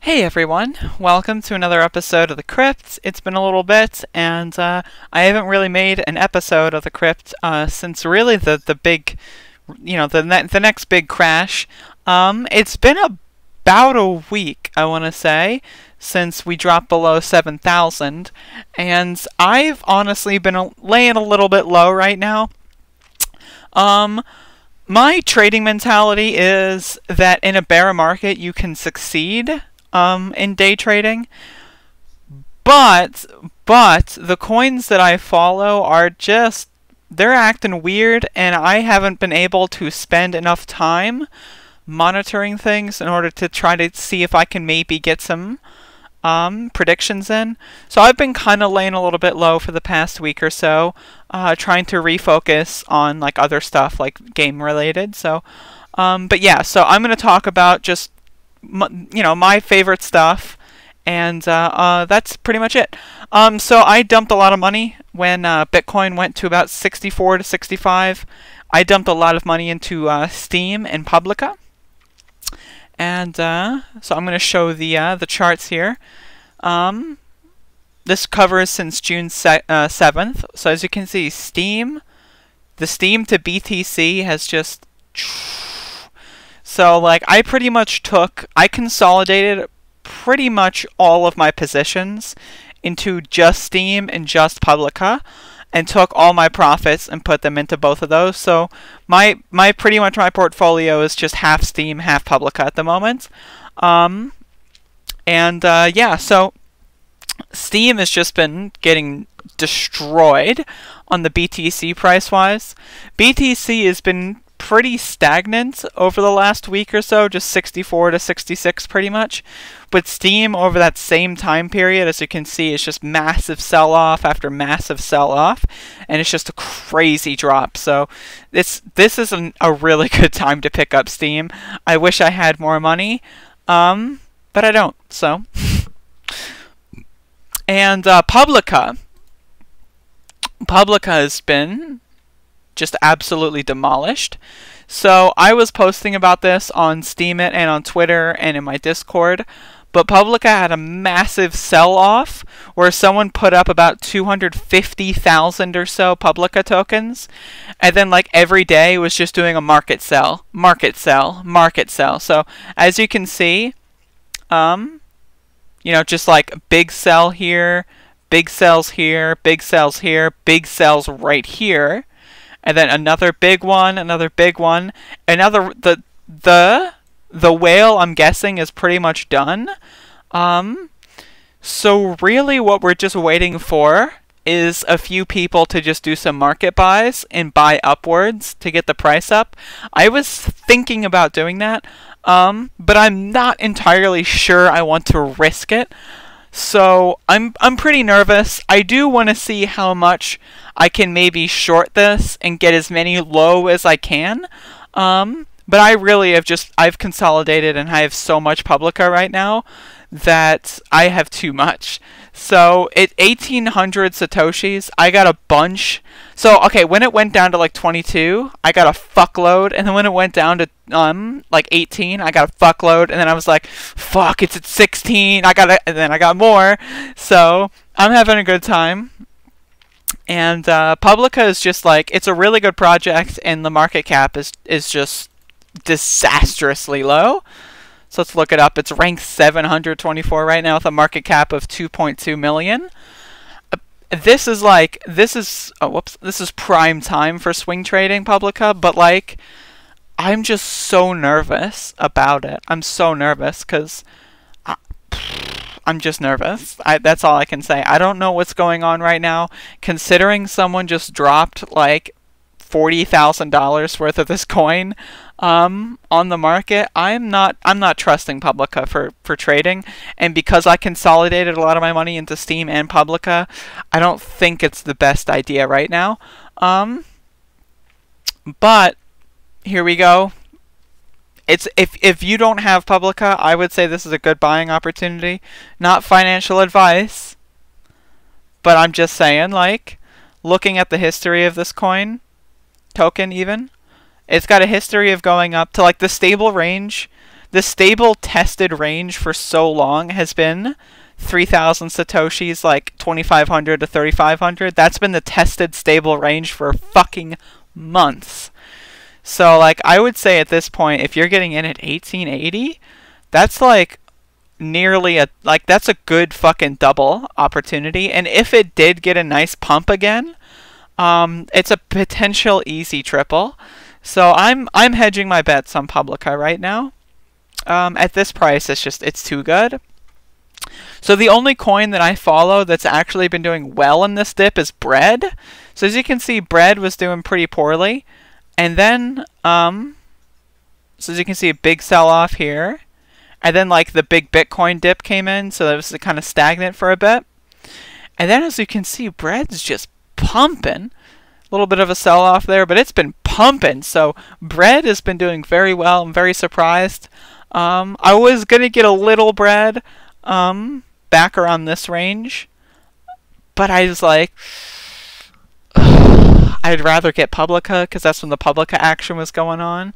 Hey everyone, welcome to another episode of the Crypt. It's been a little bit, and I haven't really made an episode of the Crypt since really the big, the next big crash. It's been about a week, I want to say, since we dropped below 7,000, and I've honestly been laying a little bit low right now. My trading mentality is that in a bear market you can succeed in day trading, but the coins that I follow are just, they're acting weird, and I haven't been able to spend enough time monitoring things in order to try to see if I can maybe get some predictions in. So I've been kind of laying a little bit low for the past week or so, trying to refocus on like other stuff like game related. So but yeah, so I'm going to talk about just my favorite stuff, and that's pretty much it. So I dumped a lot of money when Bitcoin went to about 64 to 65. I dumped a lot of money into STEEM and Publica, and so I'm going to show the charts here. This covers since June 7th. So as you can see, the STEEM to BTC has just. So, like, I consolidated pretty much all of my positions into just STEEM and just Publica, and took all my profits and put them into both of those. So, pretty much my portfolio is just half STEEM, half Publica at the moment. Yeah, so STEEM has just been getting destroyed on the BTC price-wise. BTC has been pretty stagnant over the last week or so, just 64 to 66 pretty much. But STEEM over that same time period, as you can see, is just massive sell-off after massive sell-off, and it's just a crazy drop. So this is a really good time to pick up STEEM. I wish I had more money, but I don't. So and Publica has been just absolutely demolished. So I was posting about this on Steemit and on Twitter and in my Discord, but Publica had a massive sell-off where someone put up about 250,000 or so Publica tokens, and then like every day was just doing a market sell, market sell, market sell. So as you can see, just like big sell here, big sells here, big sells here, big sells right here. And then another big one, another big one, another. The whale, I'm guessing, is pretty much done. So really, what we're just waiting for is a few people to just do some market buys and buy upwards to get the price up. I was thinking about doing that, but I'm not entirely sure I want to risk it. So I'm pretty nervous. I do want to see how much I can maybe short this and get as many low as I can. But I really I've consolidated, and I have so much Publica right now that I have too much. So at 1,800 Satoshis, I got a bunch. So, okay, when it went down to like 22, I got a fuckload. And then when it went down to like 18, I got a fuckload. And then I was like, fuck, it's at 16. And then I got more. So I'm having a good time. And Publica is just like, it's a really good project, and the market cap is just disastrously low. So let's look it up. It's ranked 724 right now with a market cap of 2.2 million. This is prime time for swing trading, Publica, but like, I'm just so nervous about it. I'm so nervous because I'm just nervous. That's all I can say. I don't know what's going on right now. Considering someone just dropped like $40,000 worth of this coin on the market, I'm not trusting Publica for trading. And because I consolidated a lot of my money into STEEM and Publica, I don't think it's the best idea right now. But here we go. It's if you don't have Publica, I would say this is a good buying opportunity. Not financial advice, but I'm just saying, like, looking at the history of this token even, it's got a history of going up to like the stable range. the stable tested range for so long has been 3,000 satoshis, like 2,500 to 3,500. That's been the tested stable range for fucking months. So like I would say at this point, if you're getting in at 1880, that's like nearly that's a good fucking double opportunity. And if it did get a nice pump again, it's a potential easy triple. So I'm hedging my bets on Publica right now. At this price, it's too good. So the only coin that I follow that's actually been doing well in this dip is Bread. So as you can see, Bread was doing pretty poorly. And then, so as you can see, a big sell-off here. And then, like, the big Bitcoin dip came in, so that was kind of stagnant for a bit. And then, as you can see, Bread's just pumping. A little bit of a sell-off there, but it's been pumping. So Bread has been doing very well. I'm very surprised. I was going to get a little Bread back around this range, but I was like, I'd rather get Publica because that's when the Publica action was going on.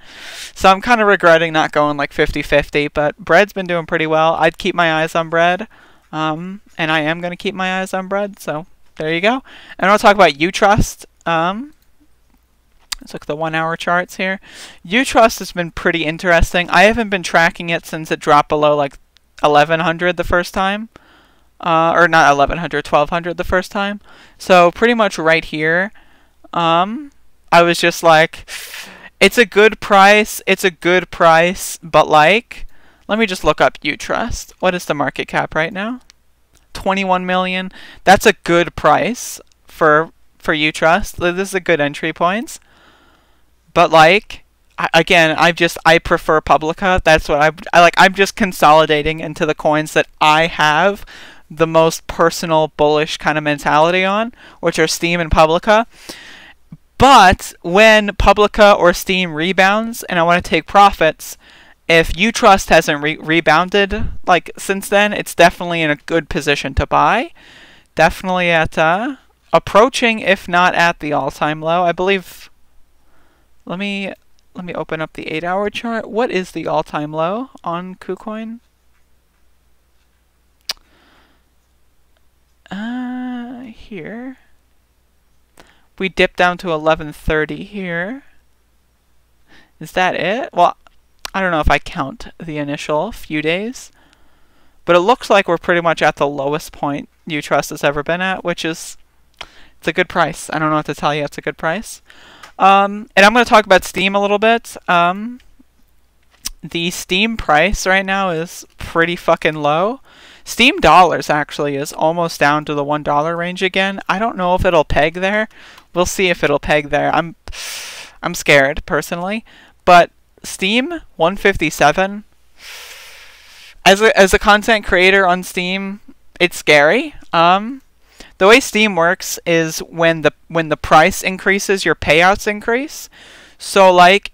So I'm kind of regretting not going like 50-50, but Bread's been doing pretty well. I'd keep my eyes on Bread, and I am going to keep my eyes on Bread, so there you go. And I'll talk about Utrust. Let's look at the 1 hour charts here. Utrust has been pretty interesting. I haven't been tracking it since it dropped below like 1,100 the first time. Or not 1,100, 1,200 the first time. So pretty much right here, I was just like, it's a good price, but like, let me just look up Utrust. What is the market cap right now? 21 million. That's a good price for Utrust. This is a good entry points. But like, again, I prefer Publica. That's what I like. I'm just consolidating into the coins that I have the most personal bullish kind of mentality on, which are STEEM and Publica. But when Publica or STEEM rebounds and I want to take profits, if Utrust hasn't rebounded like since then, it's definitely in a good position to buy. Definitely at approaching, if not at the all-time low, I believe. Let me open up the 8 hour chart. What is the all-time low on KuCoin? Here. We dipped down to 1130 here. Is that it? Well, I don't know if I count the initial few days, but it looks like we're pretty much at the lowest point Utrust has ever been at, which is, it's a good price. I don't know what to tell you. It's a good price. And I'm going to talk about Steem a little bit. The Steem price right now is pretty fucking low. Steem dollars actually is almost down to the $1 range again. I don't know if it'll peg there. We'll see if it'll peg there. I'm scared personally, but Steem 157. As a content creator on Steem, it's scary. The way Steem works is when the price increases, your payouts increase. So like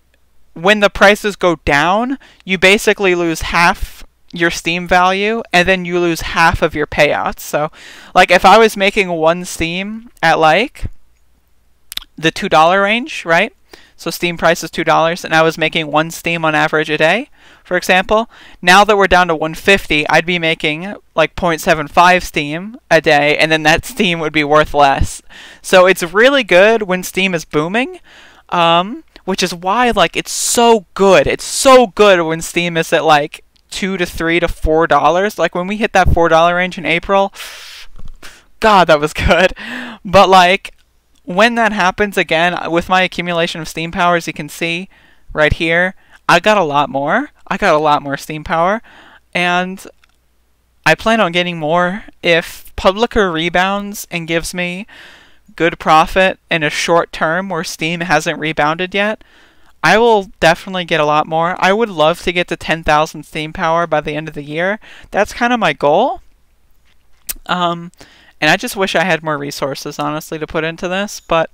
when the prices go down, you basically lose half your Steem value and then you lose half of your payouts. So like if I was making one Steem at like the $2 range, right? So Steem price is $2 and I was making one Steem on average a day, for example. Now that we're down to 150, I'd be making like 0.75 Steem a day, and then that Steem would be worth less. So it's really good when Steem is booming, which is why like it's so good. It's so good when Steem is at like $2 to $3 to $4. Like when we hit that $4 range in April, God, that was good. But like, when that happens again, with my accumulation of Steem power, as you can see right here, I got a lot more. I got a lot more Steem power, and I plan on getting more. If Publica rebounds and gives me good profit in a short term where Steem hasn't rebounded yet, I will definitely get a lot more. I would love to get to 10,000 Steem power by the end of the year. That's kind of my goal. And I just wish I had more resources, honestly, to put into this. But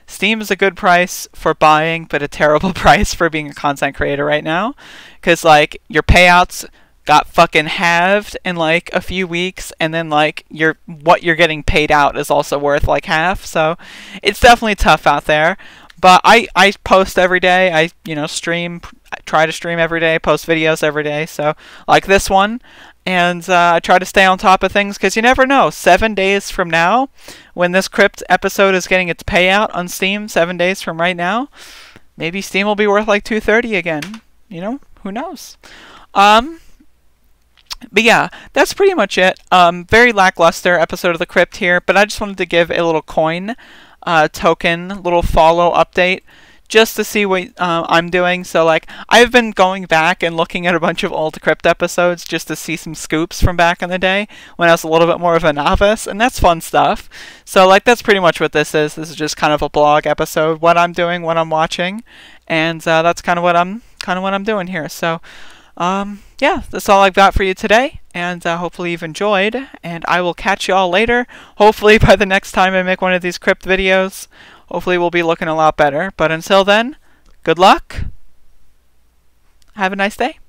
Steem is a good price for buying, but a terrible price for being a content creator right now. Because, like, your payouts got fucking halved in, like, a few weeks. And then, like, what you're getting paid out is also worth, like, half. So it's definitely tough out there. But I post every day. I, stream I try to stream every day, post videos every day, so like this one. And I try to stay on top of things because you never know. 7 days from now, when this Crypt episode is getting its payout on Steam, 7 days from right now, maybe Steam will be worth like $230 again. You know, who knows? But yeah, that's pretty much it. Very lackluster episode of the Crypt here, but I just wanted to give a little coin token, little follow update, just to see what I'm doing. So like, I've been going back and looking at a bunch of old Crypt episodes just to see some scoops from back in the day when I was a little bit more of a novice, and that's fun stuff. So like, that's pretty much what this is. This is just kind of a blog episode, what I'm doing, what I'm watching, and that's kind of what I'm doing here. So yeah, that's all I've got for you today, and hopefully you've enjoyed, and I will catch you all later. Hopefully by the next time I make one of these Crypt videos, hopefully we'll be looking a lot better. But until then, good luck. Have a nice day.